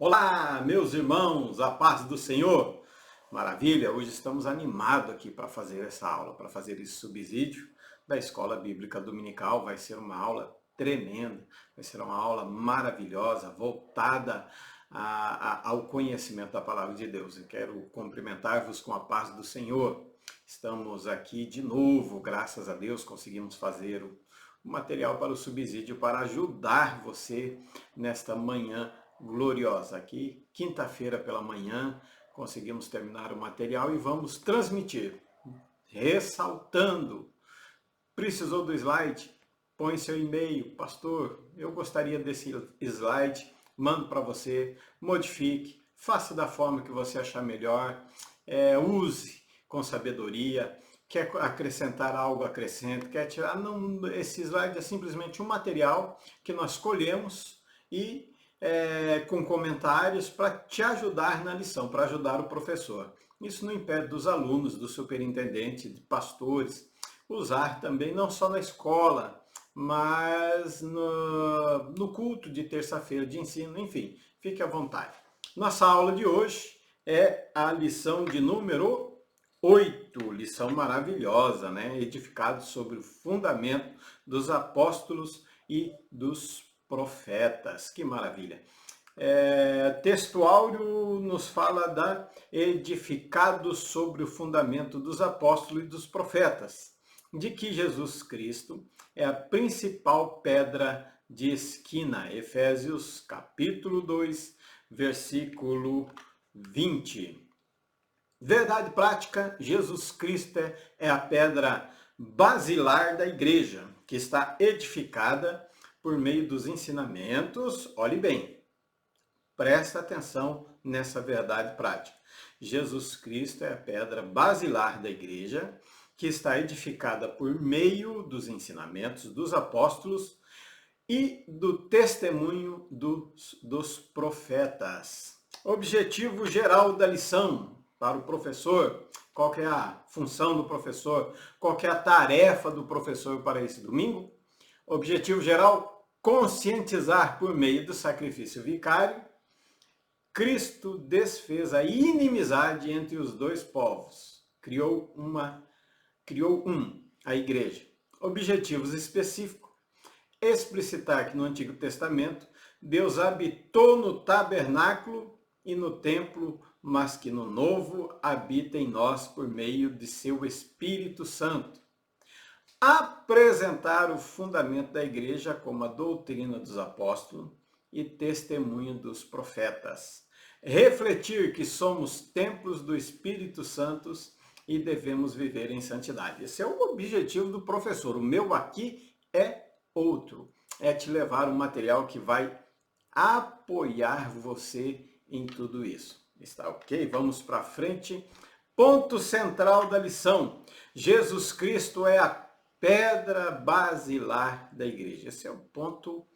Olá, meus irmãos, a paz do Senhor. Maravilha, hoje estamos animados aqui para fazer essa aula, para fazer esse subsídio da Escola Bíblica Dominical. Vai ser uma aula tremenda, vai ser uma aula maravilhosa, voltada ao conhecimento da Palavra de Deus. Eu quero cumprimentar-vos com a paz do Senhor. Estamos aqui de novo, graças a Deus, conseguimos fazer o material para o subsídio para ajudar você nesta manhã gloriosa. Aqui, quinta-feira pela manhã, conseguimos terminar o material e vamos transmitir, ressaltando. Precisou do slide? Põe seu e-mail, pastor, eu gostaria desse slide, mando para você, modifique, faça da forma que você achar melhor, use com sabedoria. Quer acrescentar algo, acrescente. Quer tirar, não, esse slide é simplesmente um material que nós colhemos e com comentários para te ajudar na lição, para ajudar o professor. Isso não impede dos alunos, do superintendente, de pastores, usar também, não só na escola, mas no culto de terça-feira de ensino, enfim, fique à vontade. Nossa aula de hoje é a lição de número 8, lição maravilhosa, né? Edificado sobre o fundamento dos apóstolos e dos profetas. Que maravilha! Texto áureo nos fala da edificado sobre o fundamento dos apóstolos e dos profetas, de que Jesus Cristo é a principal pedra de esquina. Efésios capítulo 2, versículo 20. Verdade prática, Jesus Cristo é a pedra basilar da igreja, que está edificada por meio dos ensinamentos. Olhe bem, presta atenção nessa verdade prática. Jesus Cristo é a pedra basilar da igreja, que está edificada por meio dos ensinamentos dos apóstolos e do testemunho dos profetas. Objetivo geral da lição para o professor. Qual que é a função do professor? Qual que é a tarefa do professor para esse domingo? Objetivo geral, conscientizar por meio do sacrifício vicário. Cristo desfez a inimizade entre os dois povos. Criou a igreja. Objetivos específicos. Explicitar que no Antigo Testamento Deus habitou no tabernáculo e no templo, mas que no Novo habita em nós por meio de seu Espírito Santo. Apresentar o fundamento da igreja como a doutrina dos apóstolos e testemunho dos profetas. Refletir que somos templos do Espírito Santo e devemos viver em santidade. Esse é o objetivo do professor. O meu aqui é outro. É te levar um material que vai apoiar você em tudo isso. Está ok? Vamos para frente. Ponto central da lição. Jesus Cristo é a pedra basilar da igreja. Esse é o ponto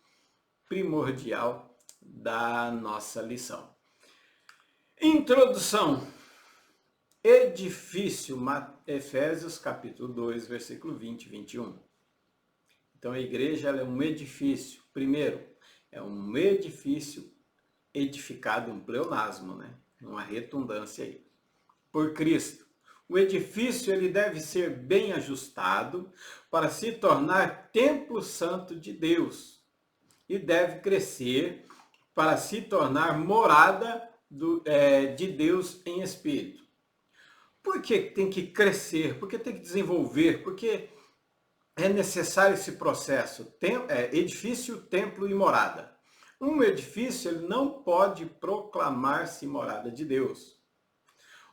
primordial da nossa lição. Introdução. Edifício, Efésios capítulo 2, versículo 20 e 21. Então a igreja ela é um edifício. Primeiro, é um edifício edificado, um pleonasmo, né? Uma redundância aí. Por Cristo. O edifício ele deve ser bem ajustado para se tornar templo santo de Deus e deve crescer para se tornar morada de Deus em espírito. Por que tem que crescer? Por que tem que desenvolver? Porque é necessário esse processo, edifício, templo e morada. Um edifício ele não pode proclamar-se morada de Deus.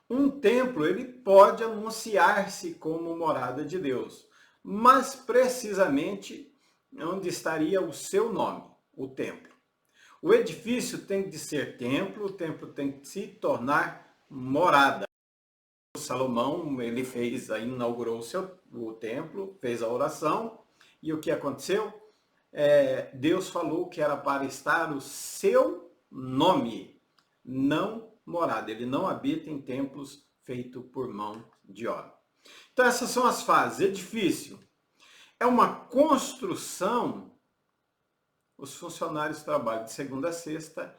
Um templo ele pode anunciar-se como morada de Deus, mas precisamente onde estaria o seu nome, o templo. O edifício tem de ser templo, o templo tem que se tornar morada. Salomão, ele inaugurou o templo, fez a oração, e o que aconteceu? Deus falou que era para estar o seu nome, não morada. Ele não habita em templos feitos por mão de homem. Então essas são as fases. Edifício é uma construção. Os funcionários trabalham de segunda a sexta,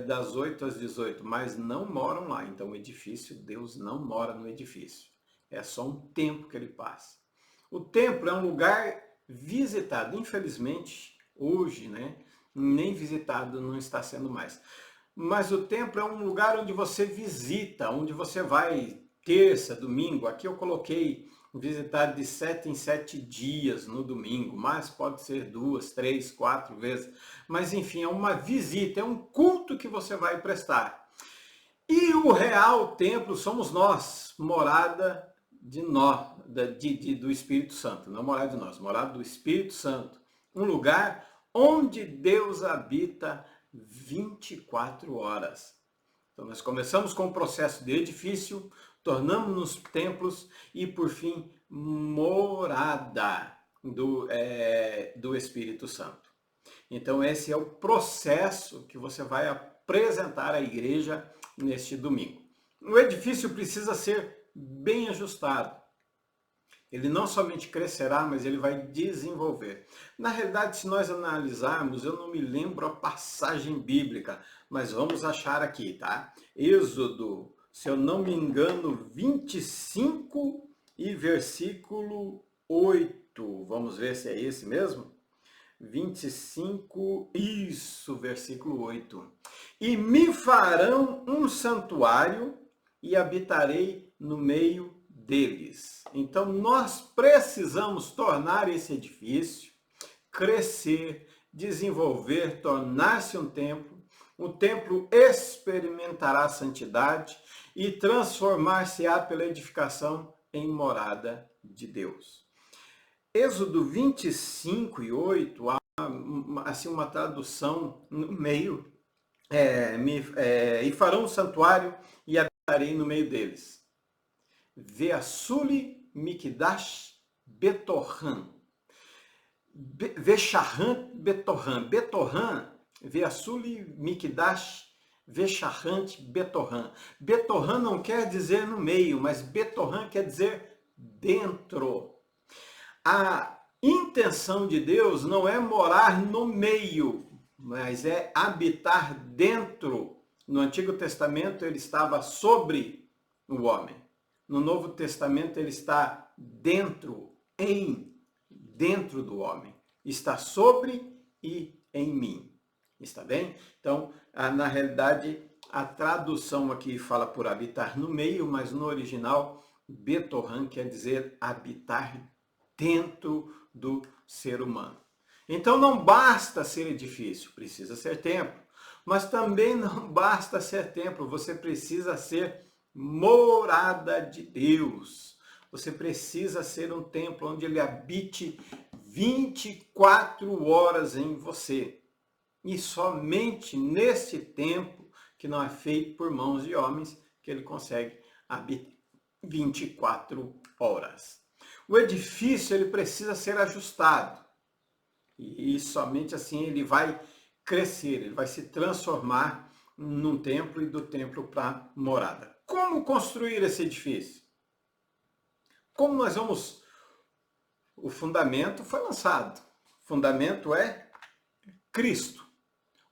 das 8 às 18, mas não moram lá. Então o edifício, Deus não mora no edifício. É só um tempo que ele passa. O templo é um lugar visitado. Infelizmente, hoje, né, nem visitado não está sendo mais. Mas o templo é um lugar onde você visita, onde você vai terça, domingo. Aqui eu coloquei visitar de 7 em 7 dias no domingo, mas pode ser 2, 3, 4 vezes. Mas enfim, é uma visita, é um culto que você vai prestar. E o real templo somos nós, morada de nós, do Espírito Santo. Não morada de nós, morada do Espírito Santo. Um lugar onde Deus habita 24 horas. Então nós começamos com o processo de edifício, tornamos-nos templos e, por fim, morada do Espírito Santo. Então esse é o processo que você vai apresentar à igreja neste domingo. O edifício precisa ser bem ajustado. Ele não somente crescerá, mas ele vai desenvolver. Na realidade, se nós analisarmos, eu não me lembro a passagem bíblica, mas vamos achar aqui, tá? Êxodo, se eu não me engano, 25 e versículo 8. Vamos ver se é esse mesmo? 25, isso, versículo 8. E me farão um santuário e habitarei no meio deles. Então nós precisamos tornar esse edifício, crescer, desenvolver, tornar-se um templo. O templo experimentará a santidade e transformar-se-á pela edificação em morada de Deus. Êxodo 25 e 8, há assim, uma tradução no meio, e farão um santuário e habitarei no meio deles. Veassuli Mikdash Betorran. Veshahant Betorran. Betorran, Veassuli Mikdash Veshahant Betorran. Betorran não quer dizer no meio, mas Betorran quer dizer dentro. A intenção de Deus não é morar no meio, mas é habitar dentro. No Antigo Testamento ele estava sobre o homem. No Novo Testamento ele está dentro do homem. Está sobre e em mim. Está bem? Então, na realidade, a tradução aqui fala por habitar no meio, mas no original, Betorran quer dizer habitar dentro do ser humano. Então não basta ser edifício, precisa ser templo. Mas também não basta ser templo, você precisa ser morada de Deus. Você precisa ser um templo onde ele habite 24 horas em você. E somente nesse tempo, que não é feito por mãos de homens, que ele consegue habitar 24 horas. O edifício ele precisa ser ajustado. E somente assim ele vai crescer, ele vai se transformar num templo e do templo para morada. Como construir esse edifício? Como nós vamos... O fundamento foi lançado. O fundamento é Cristo.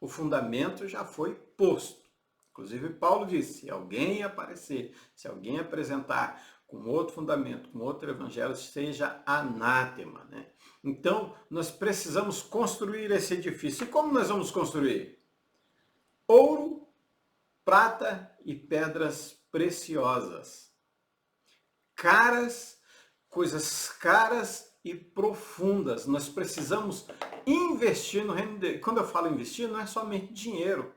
O fundamento já foi posto. Inclusive Paulo disse, se alguém aparecer, se alguém apresentar com outro fundamento, com outro evangelho, seja anátema, né? Então, nós precisamos construir esse edifício. E como nós vamos construir? Ouro, prata e pedras preciosas. Coisas caras e profundas. Nós precisamos investir no reino dele. Quando eu falo investir, não é somente dinheiro.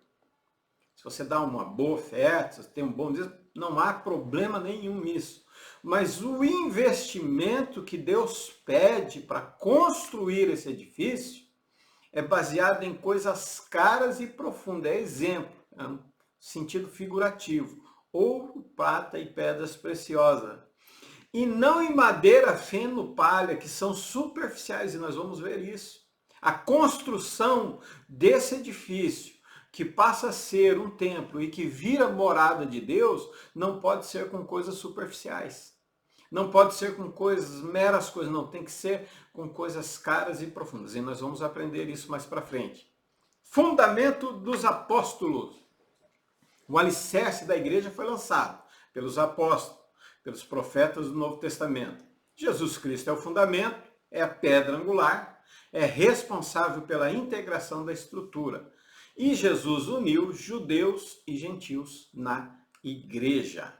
Se você dá uma boa oferta, se tem um bom dízimo, não há problema nenhum nisso. Mas o investimento que Deus pede para construir esse edifício é baseado em coisas caras e profundas. É exemplo, é um sentido figurativo. Ouro, prata e pedras preciosas. E não em madeira, feno, palha, que são superficiais, e nós vamos ver isso. A construção desse edifício, que passa a ser um templo e que vira morada de Deus, não pode ser com coisas superficiais. Não pode ser com coisas, meras coisas, não. Tem que ser com coisas caras e profundas. E nós vamos aprender isso mais para frente. Fundamento dos apóstolos. O alicerce da igreja foi lançado pelos apóstolos, pelos profetas do Novo Testamento. Jesus Cristo é o fundamento, é a pedra angular, é responsável pela integração da estrutura. E Jesus uniu judeus e gentios na igreja.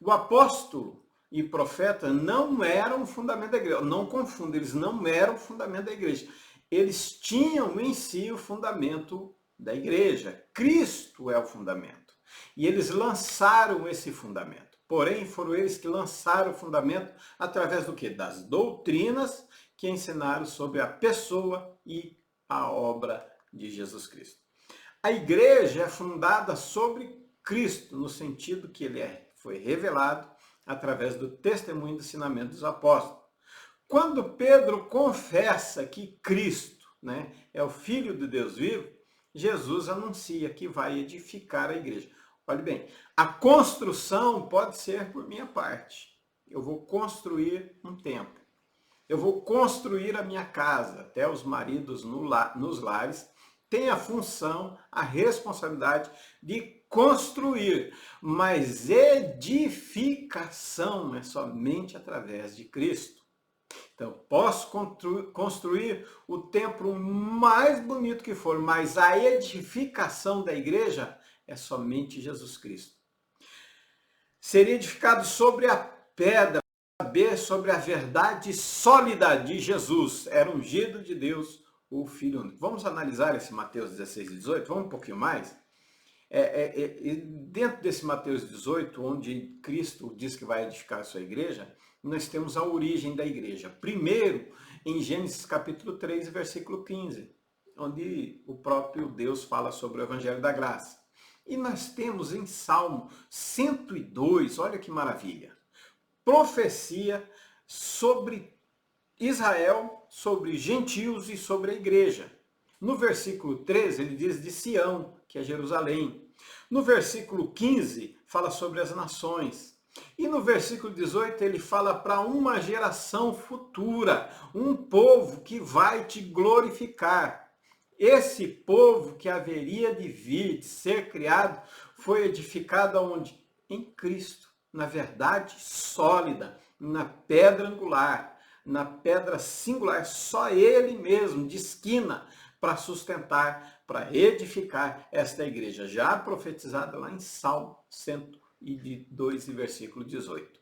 O apóstolo e profeta não eram o fundamento da igreja. Não confunda, eles não eram o fundamento da igreja. Eles tinham em si o fundamento da igreja. Cristo é o fundamento. E eles lançaram esse fundamento. Porém, foram eles que lançaram o fundamento através do quê? Das doutrinas que ensinaram sobre a pessoa e a obra de Jesus Cristo. A igreja é fundada sobre Cristo, no sentido que ele foi revelado através do testemunho e do ensinamento dos apóstolos. Quando Pedro confessa que Cristo, é o Filho de Deus vivo, Jesus anuncia que vai edificar a igreja. Olha bem, a construção pode ser por minha parte. Eu vou construir um templo. Eu vou construir a minha casa. Até os maridos nos lares têm a função, a responsabilidade de construir. Mas edificação é somente através de Cristo. Então, posso construir o templo mais bonito que for, mas a edificação da igreja é somente Jesus Cristo. Seria edificado sobre a pedra, saber sobre a verdade sólida de Jesus. Era ungido de Deus, o Filho único. Vamos analisar esse Mateus 16 e 18? Vamos um pouquinho mais? Dentro desse Mateus 18, onde Cristo diz que vai edificar a sua igreja, nós temos a origem da igreja. Primeiro, em Gênesis capítulo 3, versículo 15, onde o próprio Deus fala sobre o Evangelho da Graça. E nós temos em Salmo 102, olha que maravilha, profecia sobre Israel, sobre gentios e sobre a igreja. No versículo 13, ele diz de Sião, que é Jerusalém. No versículo 15, fala sobre as nações. E no versículo 18, ele fala para uma geração futura, um povo que vai te glorificar. Esse povo que haveria de vir, de ser criado, foi edificado aonde? Em Cristo, na verdade sólida, na pedra angular, na pedra singular, só ele mesmo, de esquina, para sustentar, para edificar esta igreja, já profetizada lá em Salmo 102, versículo 18.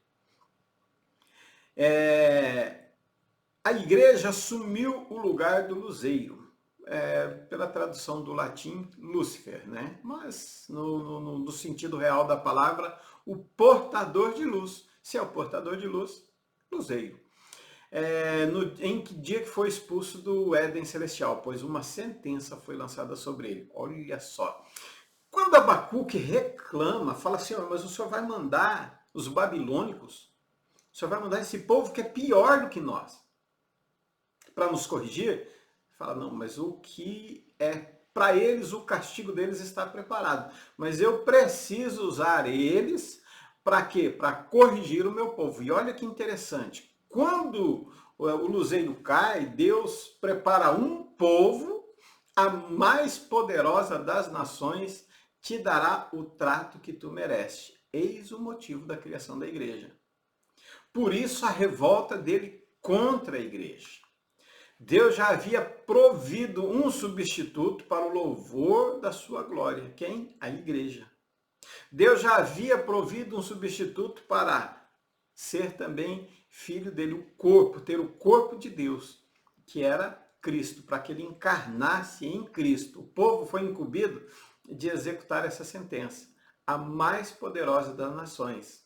A igreja assumiu o lugar do luzeiro, pela tradução do latim, Lúcifer, Mas no sentido real da palavra, o portador de luz. Se é o portador de luz, luzeiro. Em que dia que foi expulso do Éden Celestial, pois uma sentença foi lançada sobre ele. Olha só. Quando Abacuque reclama, fala assim, mas o Senhor vai mandar os babilônicos, o Senhor vai mandar esse povo que é pior do que nós, para nos corrigir? Fala, não, mas o que é para eles, o castigo deles está preparado. Mas eu preciso usar eles para quê? Para corrigir o meu povo. E olha que interessante. Quando o luzeiro cai, Deus prepara um povo, a mais poderosa das nações, te dará o trato que tu mereces. Eis o motivo da criação da igreja. Por isso a revolta dele contra a igreja. Deus já havia provido um substituto para o louvor da sua glória. Quem? A igreja. Deus já havia provido um substituto para ser também filho dele, o corpo, ter o corpo de Deus, que era Cristo, para que ele encarnasse em Cristo. O povo foi incumbido de executar essa sentença, a mais poderosa das nações.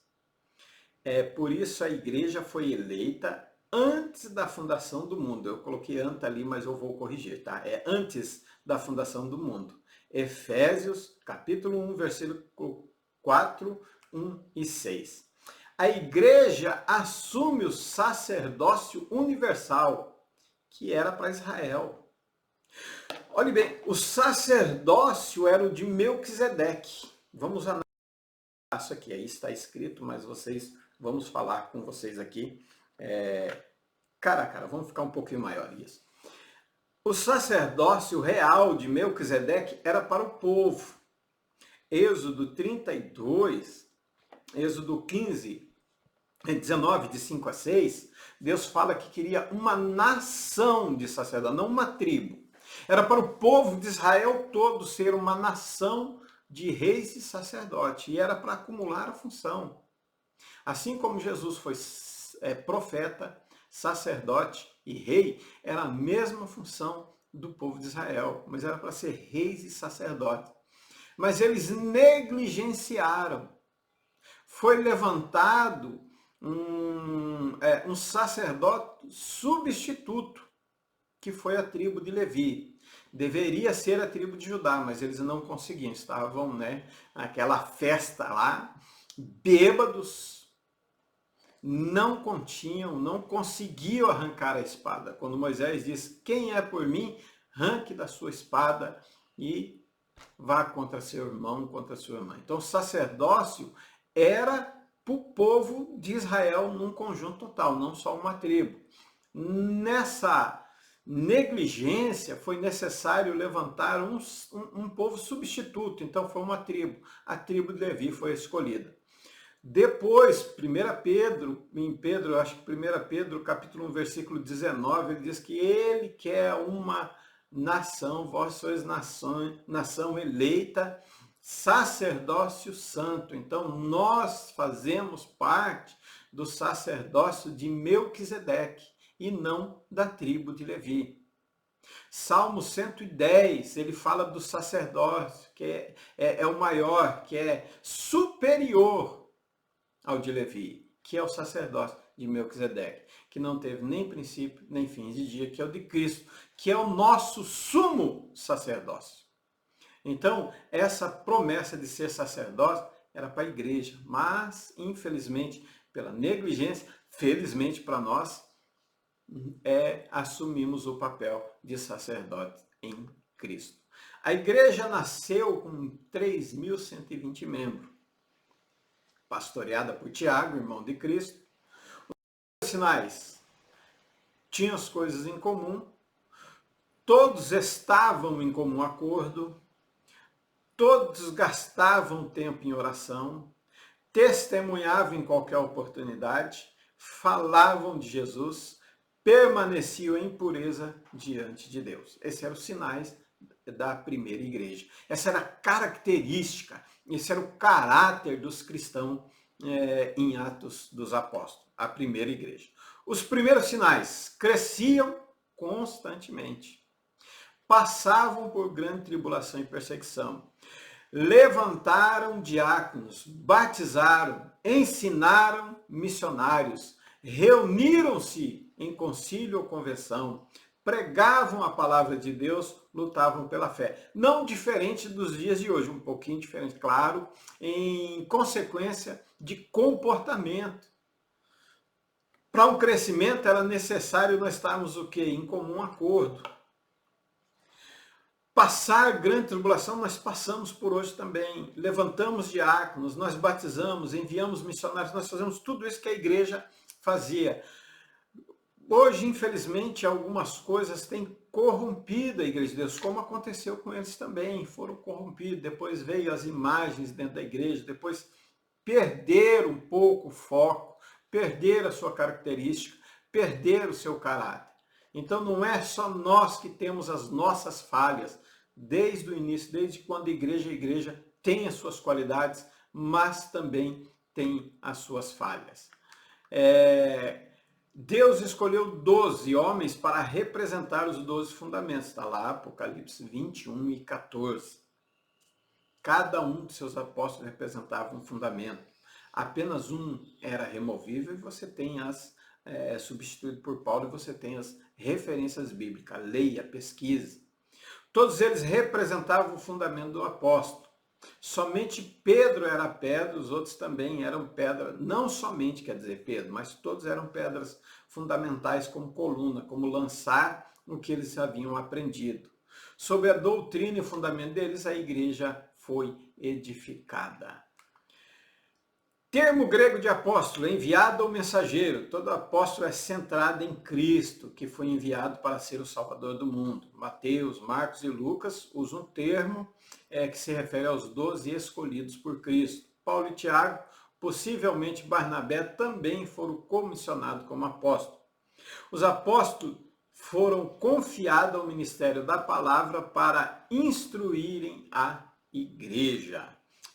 Por isso a igreja foi eleita antes da fundação do mundo. Eu coloquei antes ali, mas eu vou corrigir, tá? É antes da fundação do mundo. Efésios, capítulo 1, versículo 4, 1 e 6. A igreja assume o sacerdócio universal, que era para Israel. Olhe bem, o sacerdócio era o de Melquisedeque. Vamos analisar isso aqui. Aí está escrito, mas vamos falar com vocês aqui. Cara a cara, vamos ficar um pouquinho maior isso. O sacerdócio real de Melquisedeque era para o povo. Êxodo 32, Êxodo 15, 19, de 5 a 6, Deus fala que queria uma nação de sacerdotes, não uma tribo. Era para o povo de Israel todo ser uma nação de reis e sacerdotes, e era para acumular a função. Assim como Jesus foi profeta, sacerdote e rei, era a mesma função do povo de Israel, mas era para ser reis e sacerdotes. Mas eles negligenciaram. Foi levantado um sacerdote substituto, que foi a tribo de Levi. Deveria ser a tribo de Judá, mas eles não conseguiam. Estavam, naquela festa lá, bêbados, não conseguiam arrancar a espada. Quando Moisés diz, quem é por mim, arranque da sua espada e vá contra seu irmão, contra sua irmã. Então o sacerdócio era para o povo de Israel num conjunto total, não só uma tribo. Nessa negligência foi necessário levantar um povo substituto, então foi uma tribo. A tribo de Levi foi escolhida. Depois, 1 Pedro, eu acho que 1 Pedro, capítulo 1, versículo 19, ele diz que ele quer uma nação, vós sois nação eleita, sacerdócio santo. Então, nós fazemos parte do sacerdócio de Melquisedeque e não da tribo de Levi. Salmo 110, ele fala do sacerdócio, que é o maior, que é superior ao de Levi, que é o sacerdócio de Melquisedeque, que não teve nem princípio, nem fins de dia, que é o de Cristo, que é o nosso sumo sacerdócio. Então, essa promessa de ser sacerdote era para a igreja, mas, infelizmente, pela negligência, felizmente para nós, assumimos o papel de sacerdote em Cristo. A igreja nasceu com 3.120 membros, pastoreada por Tiago, irmão de Cristo. Os sinais tinham as coisas em comum, todos estavam em comum acordo, todos gastavam tempo em oração, testemunhavam em qualquer oportunidade, falavam de Jesus, permaneciam em pureza diante de Deus. Esses eram os sinais da primeira igreja. Essa era a característica, esse era o caráter dos cristãos em Atos dos Apóstolos, a primeira igreja. Os primeiros sinais cresciam constantemente, passavam por grande tribulação e perseguição, levantaram diáconos, batizaram, ensinaram missionários, reuniram-se em concílio ou convenção, pregavam a palavra de Deus, lutavam pela fé. Não diferente dos dias de hoje, um pouquinho diferente, claro, em consequência de comportamento. Para um crescimento era necessário nós estarmos o quê? Em comum acordo. Passar grande tribulação, nós passamos por hoje também. Levantamos diáconos, nós batizamos, enviamos missionários, nós fazemos tudo isso que a igreja fazia. Hoje, infelizmente, algumas coisas têm corrompido a igreja de Deus, como aconteceu com eles também, foram corrompidos. Depois veio as imagens dentro da igreja, depois perderam um pouco o foco, perderam a sua característica, perderam o seu caráter. Então não é só nós que temos as nossas falhas, desde o início, desde quando a igreja tem as suas qualidades, mas também tem as suas falhas. Deus escolheu 12 homens para representar os 12 fundamentos. Está lá, Apocalipse 21 e 14. Cada um de seus apóstolos representava um fundamento. Apenas um era removível e você tem substituído por Paulo, e você tem as referências bíblicas, leia, pesquise. Todos eles representavam o fundamento do apóstolo. Somente Pedro era pedra, os outros também eram pedra, não somente, quer dizer, Pedro, mas todos eram pedras fundamentais como coluna, como lançar o que eles haviam aprendido. Sobre a doutrina e o fundamento deles, a igreja foi edificada. Termo grego de apóstolo, enviado ou mensageiro. Todo apóstolo é centrado em Cristo, que foi enviado para ser o Salvador do mundo. Mateus, Marcos e Lucas usam um termo que se refere aos 12 escolhidos por Cristo. Paulo e Tiago, possivelmente Barnabé, também foram comissionados como apóstolos. Os apóstolos foram confiados ao ministério da palavra para instruírem a igreja.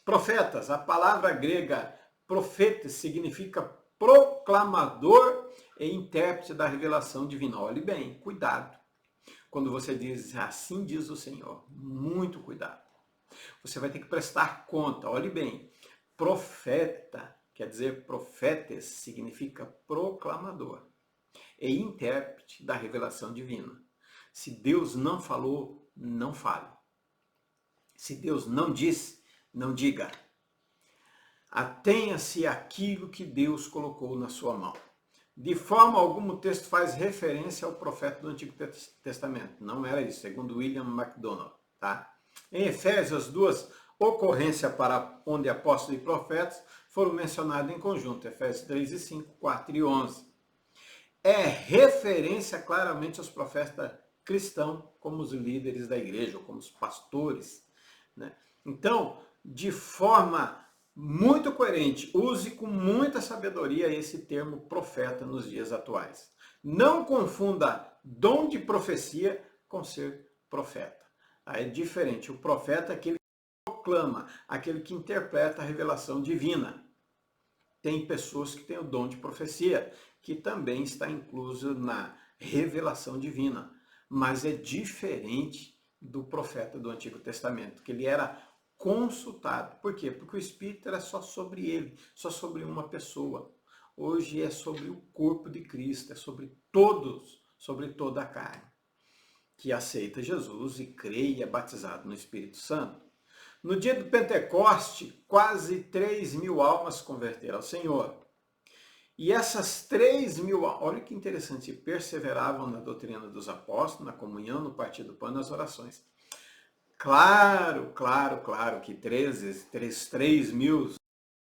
Profetas, a palavra grega profeta significa proclamador e intérprete da revelação divina. Olhe bem, cuidado. Quando você diz assim diz o Senhor, muito cuidado. Você vai ter que prestar conta. Olhe bem, profeta, quer dizer profetes, significa proclamador e intérprete da revelação divina. Se Deus não falou, não fale. Se Deus não disse, não diga. Atenha-se àquilo que Deus colocou na sua mão. De forma alguma o texto faz referência ao profeta do Antigo Testamento. Não era isso, segundo William MacDonald. Tá? Em Efésios, as duas ocorrências para onde apóstolos e profetas foram mencionados em conjunto. Efésios 3 e 5, 4 e 11. É referência claramente aos profetas cristãos como os líderes da igreja, ou como os pastores. Né? Então, de forma muito coerente, use com muita sabedoria esse termo profeta nos dias atuais. Não confunda dom de profecia com ser profeta. É diferente. O profeta é aquele que proclama, aquele que interpreta a revelação divina. Tem pessoas que têm o dom de profecia, que também está incluso na revelação divina. Mas é diferente do profeta do Antigo Testamento, que ele era consultado. Por quê? Porque o Espírito era só sobre ele, só sobre uma pessoa. Hoje é sobre o corpo de Cristo, é sobre todos, sobre toda a carne, que aceita Jesus e crê e é batizado no Espírito Santo. No dia do Pentecoste, quase 3.000 almas se converteram ao Senhor. E essas 3.000, olha que interessante, perseveravam na doutrina dos apóstolos, na comunhão, no partir do pão e nas orações. Claro que 3.000,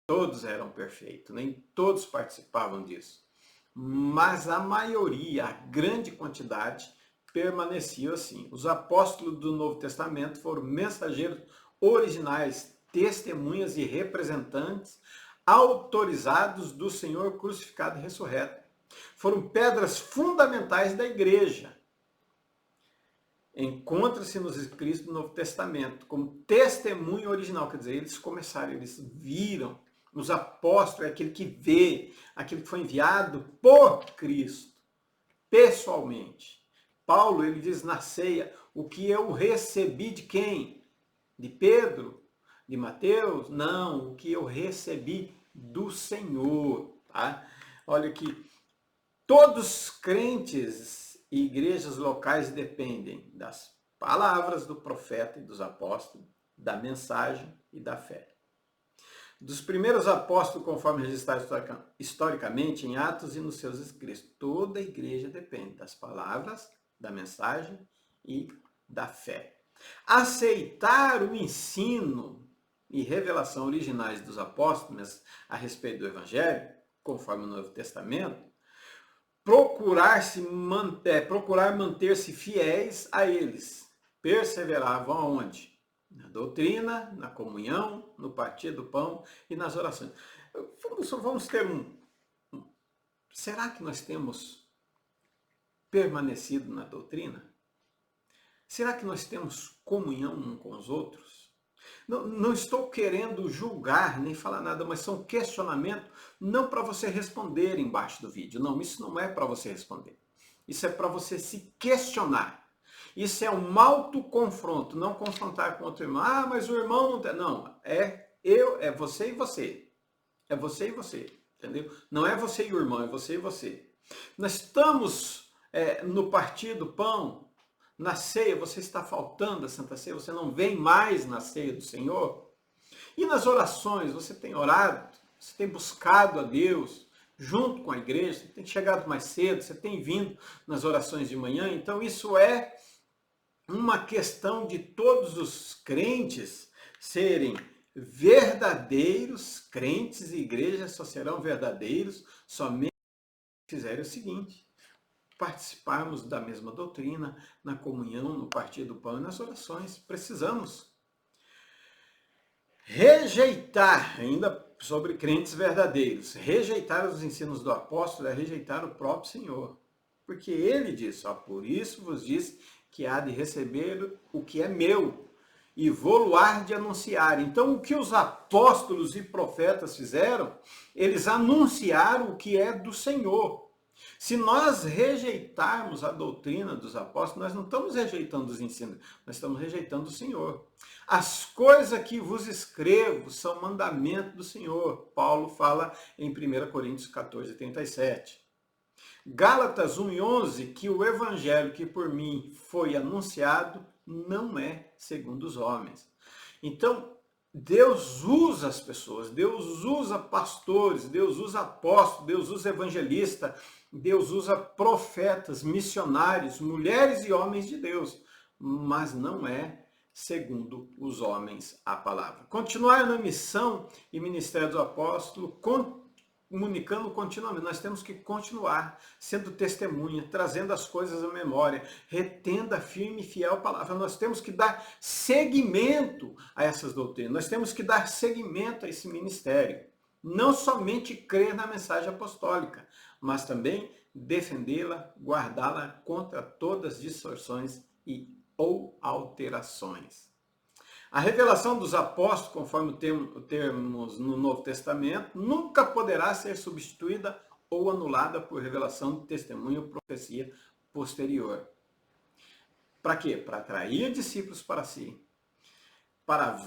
todos eram perfeitos, nem todos participavam disso. Mas a maioria, a grande quantidade, permaneceu assim. Os apóstolos do Novo Testamento foram mensageiros originais, testemunhas e representantes autorizados do Senhor crucificado e ressurreto. Foram pedras fundamentais da igreja. Encontra-se nos escritos do Novo Testamento como testemunho original, quer dizer, eles viram. Os apóstolos é aquele que vê, aquele que foi enviado por Cristo, pessoalmente. Paulo, ele diz na ceia, o que eu recebi de quem? De Pedro? De Mateus? Não, o que eu recebi do Senhor. Tá? Olha aqui, todos os crentes e igrejas locais dependem das palavras do profeta e dos apóstolos, da mensagem e da fé. Dos primeiros apóstolos, conforme registrado historicamente em Atos e nos seus escritos, toda a igreja depende das palavras, da mensagem e da fé. Aceitar o ensino e revelação originais dos apóstolos a respeito do Evangelho, conforme o Novo Testamento, procurar manter-se fiéis a eles. Perseveravam aonde? Na doutrina, na comunhão, no partir do pão e nas orações. Vamos ter Será que nós temos permanecido na doutrina? Será que nós temos comunhão uns com os outros? Não estou querendo julgar nem falar nada, mas são questionamentos não para você responder embaixo do vídeo. Não, isso não é para você responder. Isso é para você se questionar. Isso é um autoconfronto, não confrontar com outro irmão. Ah, mas o irmão não tem. Não, é você e você. É você e você, entendeu? Não é você e o irmão, é você e você. Nós estamos no partir do pão. Na ceia, você está faltando a Santa Ceia, você não vem mais na ceia do Senhor. E nas orações, você tem orado, você tem buscado a Deus junto com a igreja, você tem chegado mais cedo, você tem vindo nas orações de manhã. Então isso é uma questão de todos os crentes serem verdadeiros crentes e igrejas só serão verdadeiros somente se fizerem o seguinte: participarmos da mesma doutrina, na comunhão, no partir do pão e nas orações. Precisamos rejeitar, ainda sobre crentes verdadeiros, rejeitar os ensinos do apóstolo é rejeitar o próprio Senhor. Porque ele disse, ó, por isso vos disse que há de receber o que é meu, e vou-lo há de anunciar. Então, o que os apóstolos e profetas fizeram? Eles anunciaram o que é do Senhor. Se nós rejeitarmos a doutrina dos apóstolos, nós não estamos rejeitando os ensinos, nós estamos rejeitando o Senhor. As coisas que vos escrevo são mandamentos do Senhor. Paulo fala em 1 Coríntios 14, 37. Gálatas 1:11, que o evangelho que por mim foi anunciado não é segundo os homens. Então, Deus usa as pessoas, Deus usa pastores, Deus usa apóstolos, Deus usa evangelistas, Deus usa profetas, missionários, mulheres e homens de Deus, mas não é segundo os homens a palavra. Continuar na missão e ministério do apóstolo, comunicando continuamente. Nós temos que continuar sendo testemunha, trazendo as coisas à memória, retendo a firme e fiel palavra. Nós temos que dar seguimento a essas doutrinas, nós temos que dar seguimento a esse ministério. Não somente crer na mensagem apostólica, mas também defendê-la, guardá-la contra todas as distorções ou alterações. A revelação dos apóstolos, conforme temos no Novo Testamento, nunca poderá ser substituída ou anulada por revelação de testemunho ou profecia posterior. Para quê? Para atrair discípulos para si, para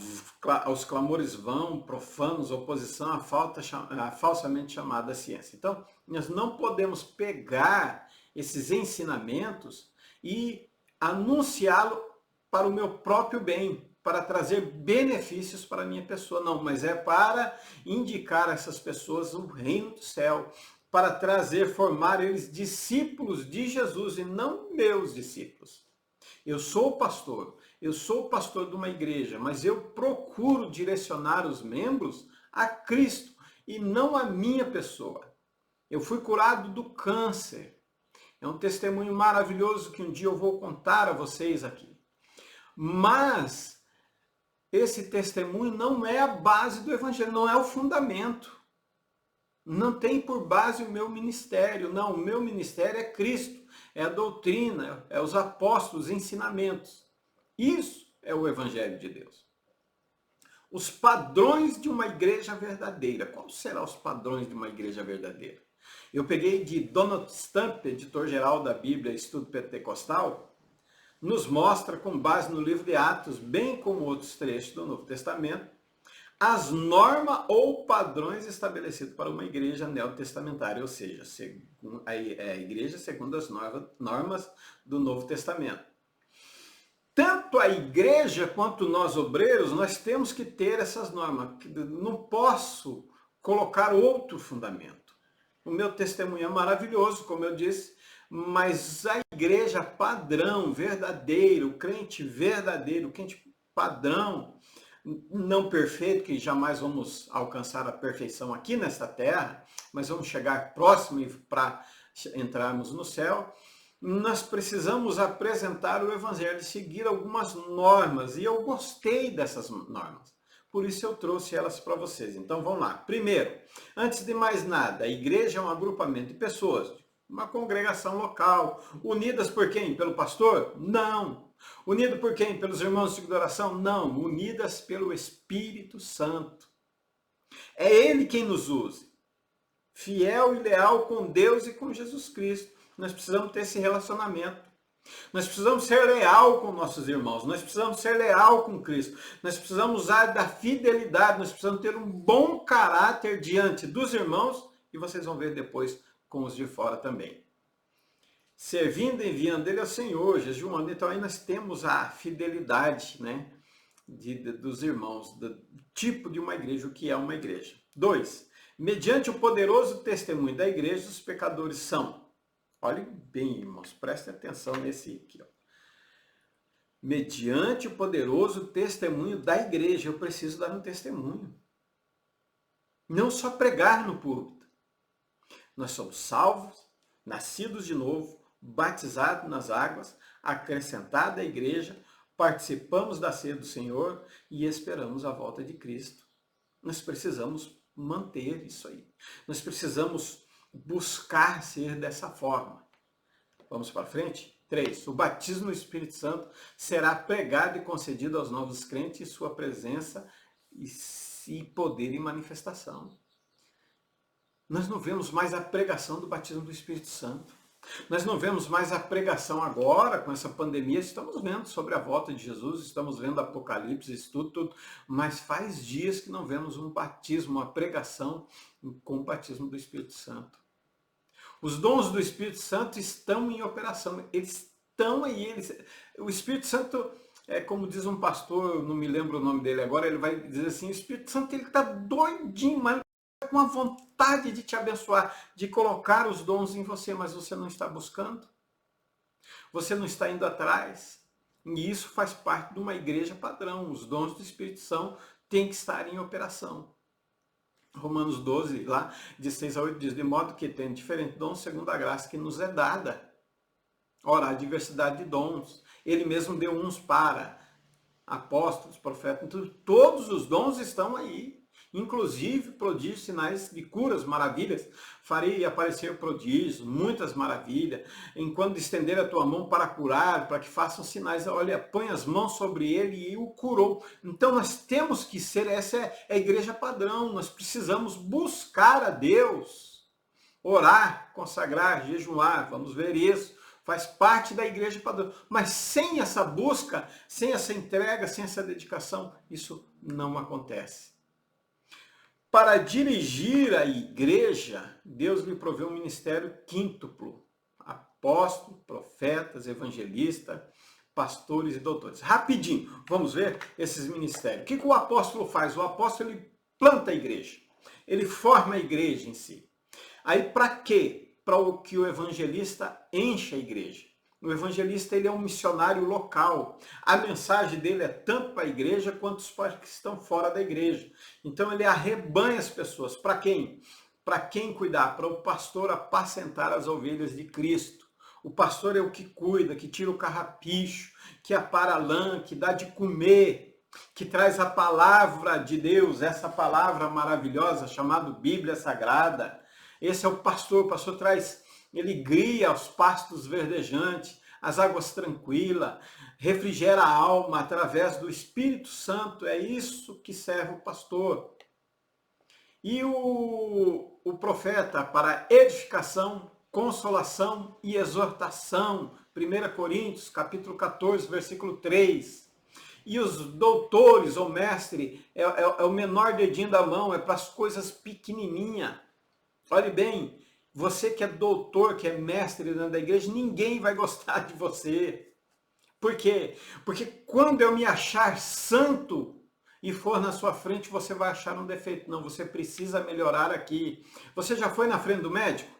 os clamores vãos, profanos, oposição à falsamente chamada ciência. Então, nós não podemos pegar esses ensinamentos e anunciá-lo para o meu próprio bem, para trazer benefícios para a minha pessoa. Não, mas é para indicar a essas pessoas o reino do céu, para formar eles discípulos de Jesus e não meus discípulos. Eu sou pastor de uma igreja, mas eu procuro direcionar os membros a Cristo e não a minha pessoa. Eu fui curado do câncer. É um testemunho maravilhoso que um dia eu vou contar a vocês aqui. Mas esse testemunho não é a base do evangelho, não é o fundamento. Não tem por base o meu ministério. Não, o meu ministério é Cristo, é a doutrina, é os apóstolos, os ensinamentos. Isso é o evangelho de Deus. Os padrões de uma igreja verdadeira. Quais serão os padrões de uma igreja verdadeira? Eu peguei de Donald Stump, editor-geral da Bíblia Estudo Pentecostal, nos mostra, com base no livro de Atos, bem como outros trechos do Novo Testamento, as normas ou padrões estabelecidos para uma igreja neotestamentária, ou seja, a igreja segundo as normas do Novo Testamento. Tanto a igreja quanto nós obreiros, nós temos que ter essas normas. Não posso colocar outro fundamento. O meu testemunho é maravilhoso, como eu disse, mas a igreja padrão, verdadeiro, o crente verdadeiro, o crente padrão, não perfeito, que jamais vamos alcançar a perfeição aqui nesta terra, mas vamos chegar próximo para entrarmos no céu, nós precisamos apresentar o evangelho, seguir algumas normas, e eu gostei dessas normas. Por isso eu trouxe elas para vocês. Então vamos lá. Primeiro, antes de mais nada, a igreja é um agrupamento de pessoas, uma congregação local, unidas por quem? Pelo pastor? Não. Unido por quem? Pelos irmãos de oração? Não. Unidas pelo Espírito Santo. É Ele quem nos usa. Fiel e leal com Deus e com Jesus Cristo. Nós precisamos ter esse relacionamento. Nós precisamos ser leal com nossos irmãos. Nós precisamos ser leal com Cristo. Nós precisamos usar da fidelidade. Nós precisamos ter um bom caráter diante dos irmãos. E vocês vão ver depois com os de fora também. Servindo e enviando ele ao Senhor, jejuando. Então aí nós temos a fidelidade, né, dos irmãos, do tipo de uma igreja, o que é uma igreja. 2. Mediante o poderoso testemunho da igreja, os pecadores são. Olhem bem, irmãos, prestem atenção nesse aqui. Ó. Mediante o poderoso testemunho da igreja, eu preciso dar um testemunho. Não só pregar no púlpito. Nós somos salvos, nascidos de novo, batizados nas águas, acrescentados à igreja, participamos da ceia do Senhor e esperamos a volta de Cristo. Nós precisamos manter isso aí. Nós precisamos buscar ser dessa forma. Vamos para frente? 3. O batismo no Espírito Santo será pregado e concedido aos novos crentes em sua presença e poder e manifestação. Nós não vemos mais a pregação do batismo do Espírito Santo. Nós não vemos mais a pregação agora, com essa pandemia. Estamos vendo sobre a volta de Jesus, estamos vendo Apocalipse, isso tudo, mas faz dias que não vemos um batismo, uma pregação com o batismo do Espírito Santo. Os dons do Espírito Santo estão em operação, eles estão aí. O Espírito Santo, como diz um pastor, eu não me lembro o nome dele agora, ele vai dizer assim, o Espírito Santo está doidinho, mas com a vontade de te abençoar, de colocar os dons em você, mas você não está buscando, você não está indo atrás, e isso faz parte de uma igreja padrão. Os dons do Espírito Santo têm que estar em operação. Romanos 12, lá, de 6 a 8, diz, de modo que tem diferente dons segundo a graça que nos é dada. Ora, a diversidade de dons, ele mesmo deu uns para apóstolos, profetas, todos os dons estão aí. Inclusive prodígios, sinais de curas, maravilhas. Farei aparecer prodígios, muitas maravilhas. Enquanto estender a tua mão para curar, para que façam sinais, olha, põe as mãos sobre ele e o curou. Então nós temos que ser, essa é a igreja padrão, nós precisamos buscar a Deus, orar, consagrar, jejuar, vamos ver isso. Faz parte da igreja padrão. Mas sem essa busca, sem essa entrega, sem essa dedicação, isso não acontece. Para dirigir a igreja, Deus lhe proveu um ministério quíntuplo. Apóstolos, profetas, evangelistas, pastores e doutores. Rapidinho, vamos ver esses ministérios. O que o apóstolo faz? O apóstolo, ele planta a igreja. Ele forma a igreja em si. Aí para quê? Para que o evangelista encha a igreja. O evangelista, ele é um missionário local. A mensagem dele é tanto para a igreja quanto para os que estão fora da igreja. Então ele arrebanha as pessoas. Para quem? Para quem cuidar? Para o pastor apacentar as ovelhas de Cristo. O pastor é o que cuida, que tira o carrapicho, que apara a lã, que dá de comer, que traz a palavra de Deus, essa palavra maravilhosa chamada Bíblia Sagrada. Esse é o pastor traz... Ele guia aos pastos verdejantes, as águas tranquilas, refrigera a alma através do Espírito Santo. É isso que serve o pastor. E o profeta para edificação, consolação e exortação. 1 Coríntios, capítulo 14, versículo 3. E os doutores, ou mestre, é o menor dedinho da mão, é para as coisas pequenininhas. Olhe bem, você que é doutor, que é mestre dentro da igreja, ninguém vai gostar de você. Por quê? Porque quando eu me achar santo e for na sua frente, você vai achar um defeito. Não, você precisa melhorar aqui. Você já foi na frente do médico?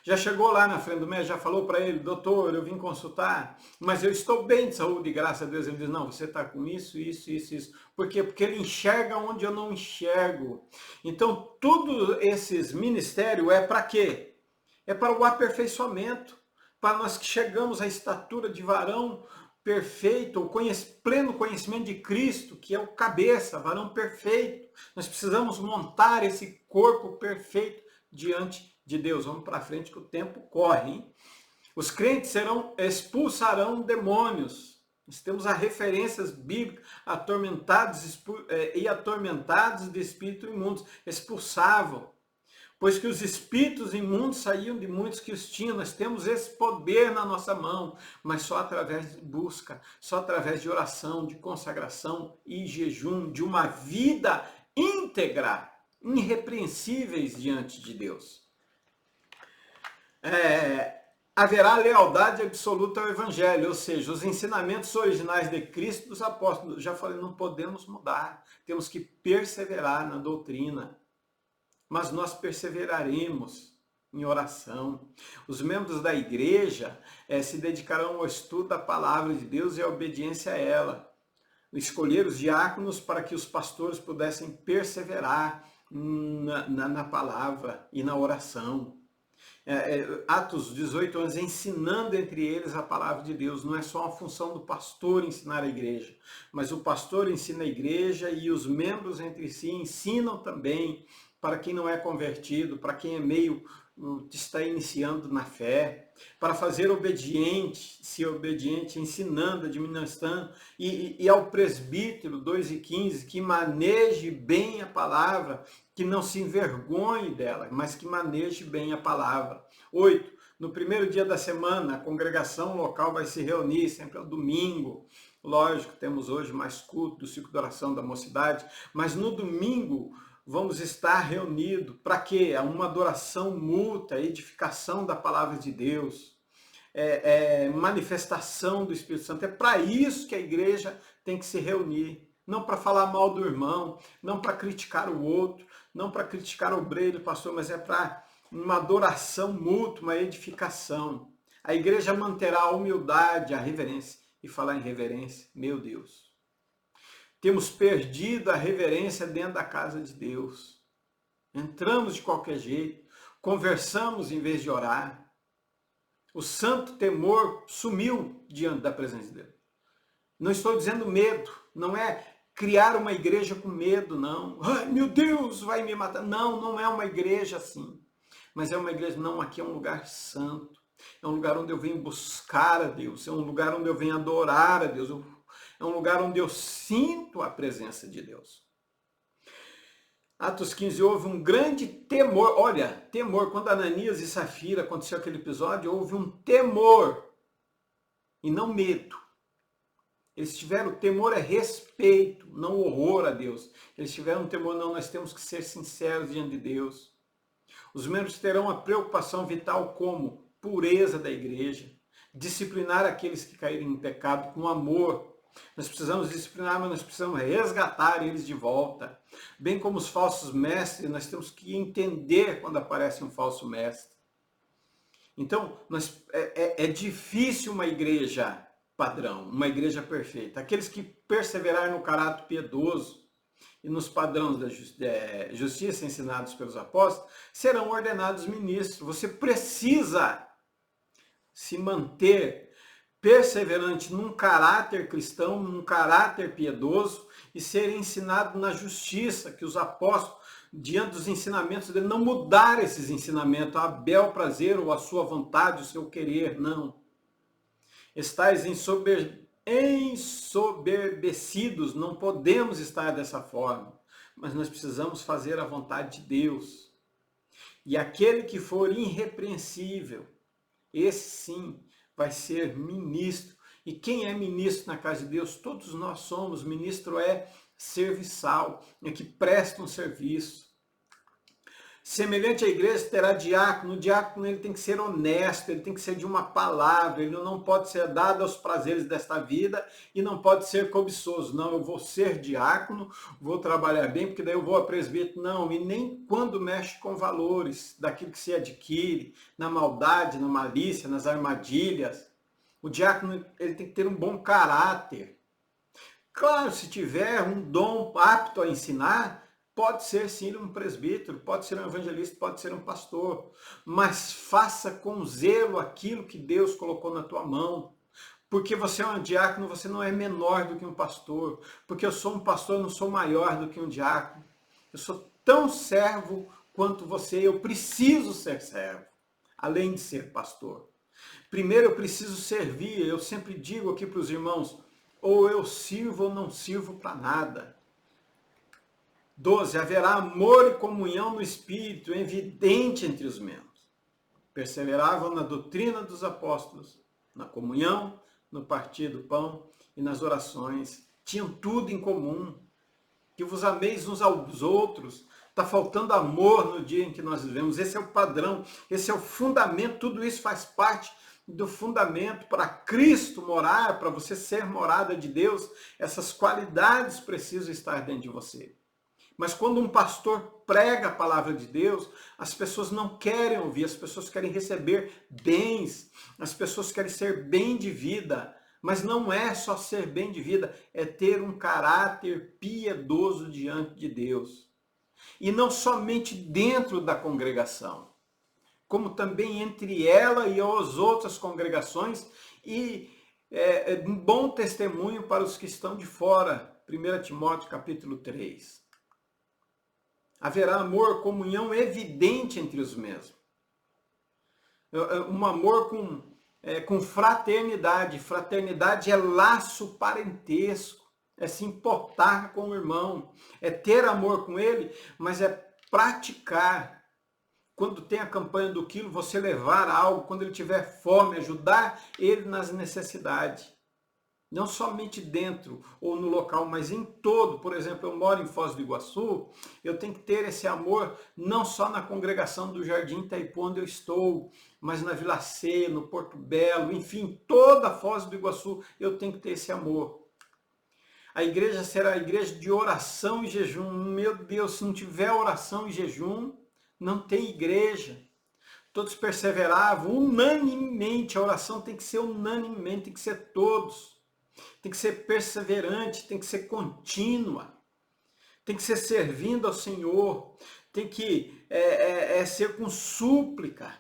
Já chegou lá na frente do médico, já falou para ele, doutor, eu vim consultar, mas eu estou bem de saúde, graças a Deus. Ele diz, não, você está com isso. Por quê? Porque ele enxerga onde eu não enxergo. Então, todos esses ministérios é para quê? É para o aperfeiçoamento, para nós que chegamos à estatura de varão perfeito, o pleno conhecimento de Cristo, que é o cabeça, varão perfeito. Nós precisamos montar esse corpo perfeito diante de Deus. Vamos para frente que o tempo corre, hein? Os crentes expulsarão demônios. Nós temos as referências bíblicas, atormentados de espírito imundos, expulsavam. Pois que os espíritos imundos saíam de muitos que os tinham. Nós temos esse poder na nossa mão, mas só através de busca, só através de oração, de consagração e jejum, de uma vida íntegra, irrepreensíveis diante de Deus. Haverá lealdade absoluta ao Evangelho, ou seja, os ensinamentos originais de Cristo dos apóstolos. Já falei, não podemos mudar, temos que perseverar na doutrina, mas nós perseveraremos em oração. Os membros da igreja se dedicarão ao estudo da palavra de Deus e à obediência a ela. Escolher os diáconos para que os pastores pudessem perseverar na palavra e na oração. Atos 18 anos, ensinando entre eles a palavra de Deus. Não é só uma função do pastor ensinar a igreja, mas o pastor ensina a igreja e os membros entre si ensinam também para quem não é convertido, para quem é meio está iniciando na fé, para fazer obediente, ser obediente, ensinando, administrando, e ao presbítero 2:15, que maneje bem a palavra, que não se envergonhe dela, mas que maneje bem a palavra. 8. No primeiro dia da semana, a congregação local vai se reunir, sempre ao domingo. Lógico, temos hoje mais culto do ciclo de oração da mocidade, mas no domingo vamos estar reunidos. Para quê? Uma adoração mútua, edificação da palavra de Deus, manifestação do Espírito Santo. É para isso que a igreja tem que se reunir. Não para falar mal do irmão, não para criticar o outro, não para criticar o obreiro, pastor, mas é para uma adoração mútua, uma edificação. A igreja manterá a humildade, a reverência. E falar em reverência, meu Deus. Temos perdido a reverência dentro da casa de Deus. Entramos de qualquer jeito, conversamos em vez de orar. O santo temor sumiu diante da presença de Deus. Não estou dizendo medo, não é criar uma igreja com medo, não. Ai, meu Deus, vai me matar. Não, não é uma igreja assim. Mas é uma igreja, não, aqui é um lugar santo. É um lugar onde eu venho buscar a Deus. É um lugar onde eu venho adorar a Deus. É um lugar onde eu sinto a presença de Deus. Atos 15, houve um grande temor. Olha, temor. Quando Ananias e Safira aconteceu aquele episódio, houve um temor e não medo. Eles tiveram temor, respeito, não horror a Deus. Eles tiveram temor, não, nós temos que ser sinceros diante de Deus. Os membros terão a preocupação vital como pureza da igreja, disciplinar aqueles que caírem em pecado com amor. Nós precisamos disciplinar, mas nós precisamos resgatar eles de volta. Bem como os falsos mestres, nós temos que entender quando aparece um falso mestre. Então, é difícil uma igreja padrão, uma igreja perfeita. Aqueles que perseverarem no caráter piedoso e nos padrões da justiça ensinados pelos apóstolos, serão ordenados ministros. Você precisa se manter perseverante num caráter cristão, num caráter piedoso e ser ensinado na justiça, que os apóstolos, diante dos ensinamentos dele, não mudar esses ensinamentos a bel prazer ou a sua vontade, o seu querer, não. Estais ensoberbecidos, não podemos estar dessa forma, mas nós precisamos fazer a vontade de Deus. E aquele que for irrepreensível, esse sim vai ser ministro. E quem é ministro na casa de Deus? Todos nós somos. Ministro é serviçal, é que presta um serviço. Semelhante à igreja terá diácono. O diácono ele tem que ser honesto, ele tem que ser de uma palavra, ele não pode ser dado aos prazeres desta vida e não pode ser cobiçoso. Não, eu vou ser diácono, vou trabalhar bem, porque daí eu vou a presbítero. Não, e nem quando mexe com valores daquilo que se adquire, na maldade, na malícia, nas armadilhas. O diácono ele tem que ter um bom caráter. Claro, se tiver um dom apto a ensinar, pode ser sim um presbítero, pode ser um evangelista, pode ser um pastor, mas faça com zelo aquilo que Deus colocou na tua mão. Porque você é um diácono, você não é menor do que um pastor. Porque eu sou um pastor, eu não sou maior do que um diácono. Eu sou tão servo quanto você, eu preciso ser servo, além de ser pastor. Primeiro eu preciso servir, eu sempre digo aqui para os irmãos, ou eu sirvo ou não sirvo para nada. 12. Haverá amor e comunhão no Espírito, evidente entre os membros. Perseveravam na doutrina dos apóstolos, na comunhão, no partir do pão e nas orações. Tinham tudo em comum. Que vos ameis uns aos outros. Está faltando amor no dia em que nós vivemos. Esse é o padrão, esse é o fundamento. Tudo isso faz parte do fundamento para Cristo morar, para você ser morada de Deus. Essas qualidades precisam estar dentro de você. Mas quando um pastor prega a palavra de Deus, as pessoas não querem ouvir, as pessoas querem receber bens, as pessoas querem ser bem de vida. Mas não é só ser bem de vida, é ter um caráter piedoso diante de Deus. E não somente dentro da congregação, como também entre ela e as outras congregações, e um bom testemunho para os que estão de fora. 1 Timóteo capítulo 3. Haverá amor, comunhão evidente entre os mesmos. Um amor com fraternidade. Fraternidade é laço parentesco, é se importar com o irmão, é ter amor com ele, mas é praticar. Quando tem a campanha do quilo, você levar algo, quando ele tiver fome, ajudar ele nas necessidades. Não somente dentro ou no local, mas em todo. Por exemplo, eu moro em Foz do Iguaçu, eu tenho que ter esse amor não só na congregação do Jardim Itaipu, onde eu estou, mas na Vila C, no Porto Belo, enfim, toda Foz do Iguaçu eu tenho que ter esse amor. A igreja será a igreja de oração e jejum. Meu Deus, se não tiver oração e jejum, não tem igreja. Todos perseveravam unanimemente, a oração tem que ser unanimemente, tem que ser todos. Tem que ser perseverante, tem que ser contínua. Tem que ser servindo ao Senhor. Tem que ser com súplica.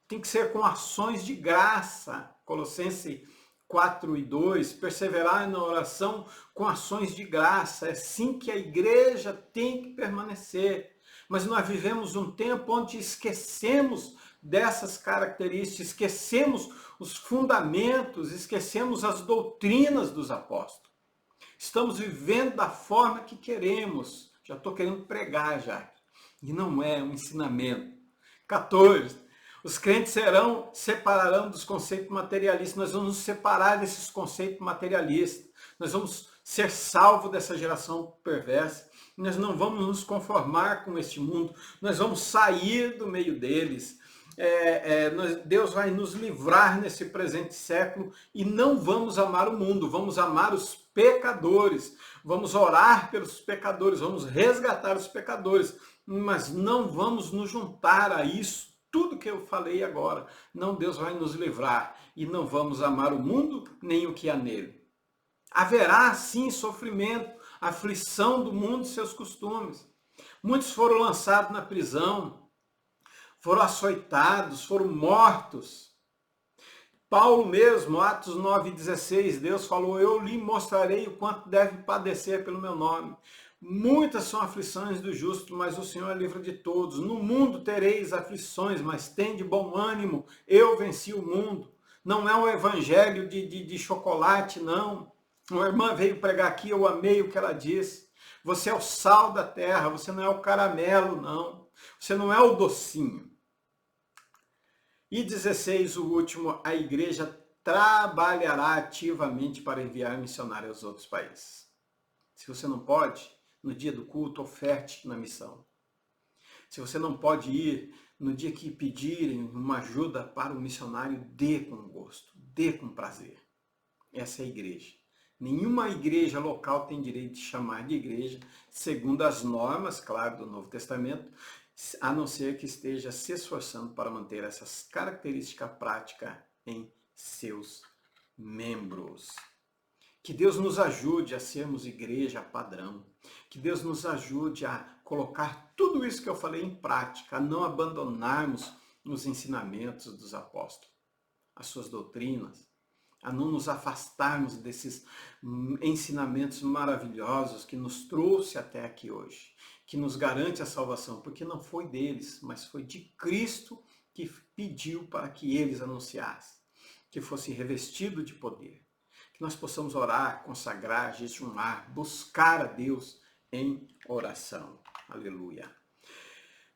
Tem que ser com ações de graça. Colossenses 4:2, perseverar na oração com ações de graça. É assim que a igreja tem que permanecer. Mas nós vivemos um tempo onde esquecemos dessas características, esquecemos os fundamentos, esquecemos as doutrinas dos apóstolos. Estamos vivendo da forma que queremos. Já estou querendo pregar já. E não é um ensinamento. 14. Os crentes separarão dos conceitos materialistas. Nós vamos nos separar desses conceitos materialistas. Nós vamos ser salvos dessa geração perversa. Nós não vamos nos conformar com este mundo. Nós vamos sair do meio deles. Deus vai nos livrar nesse presente século e não vamos amar o mundo. Vamos amar os pecadores. Vamos orar pelos pecadores. Vamos resgatar os pecadores. Mas não vamos nos juntar a isso. Tudo que eu falei agora, não, Deus vai nos livrar e não vamos amar o mundo nem o que há nele. Haverá sim sofrimento, aflição do mundo e seus costumes. Muitos foram lançados na prisão, foram açoitados, foram mortos. Paulo mesmo, Atos 9:16, Deus falou, eu lhe mostrarei o quanto deve padecer pelo meu nome. Muitas são aflições do justo, mas o Senhor é livre de todos. No mundo tereis aflições, mas tende bom ânimo. Eu venci o mundo. Não é um evangelho de chocolate, não. Uma irmã veio pregar aqui, eu amei o que ela disse. Você é o sal da terra, você não é o caramelo, não. Você não é o docinho. E 16, o último, a igreja trabalhará ativamente para enviar missionários aos outros países. Se você não pode, no dia do culto, oferte na missão. Se você não pode ir, no dia que pedirem uma ajuda para o missionário, dê com gosto, dê com prazer. Essa é a igreja. Nenhuma igreja local tem direito de chamar de igreja, segundo as normas, claro, do Novo Testamento, a não ser que esteja se esforçando para manter essas características práticas em seus membros. Que Deus nos ajude a sermos igreja padrão. Que Deus nos ajude a colocar tudo isso que eu falei em prática, a não abandonarmos os ensinamentos dos apóstolos, as suas doutrinas, a não nos afastarmos desses ensinamentos maravilhosos que nos trouxe até aqui hoje, que nos garante a salvação, porque não foi deles, mas foi de Cristo que pediu para que eles anunciassem, que fosse revestido de poder. Que nós possamos orar, consagrar, jejumar, buscar a Deus em oração. Aleluia.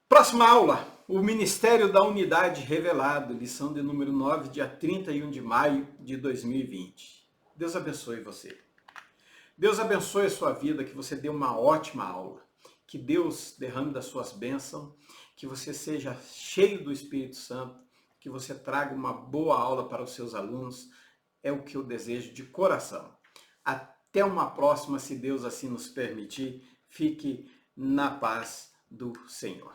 Próxima aula, o Ministério da Unidade Revelado, lição de número 9, dia 31 de maio de 2020. Deus abençoe você. Deus abençoe a sua vida, que você dê uma ótima aula. Que Deus derrame das suas bênçãos, que você seja cheio do Espírito Santo, que você traga uma boa aula para os seus alunos. É o que eu desejo de coração. Até uma próxima, se Deus assim nos permitir. Fique na paz do Senhor.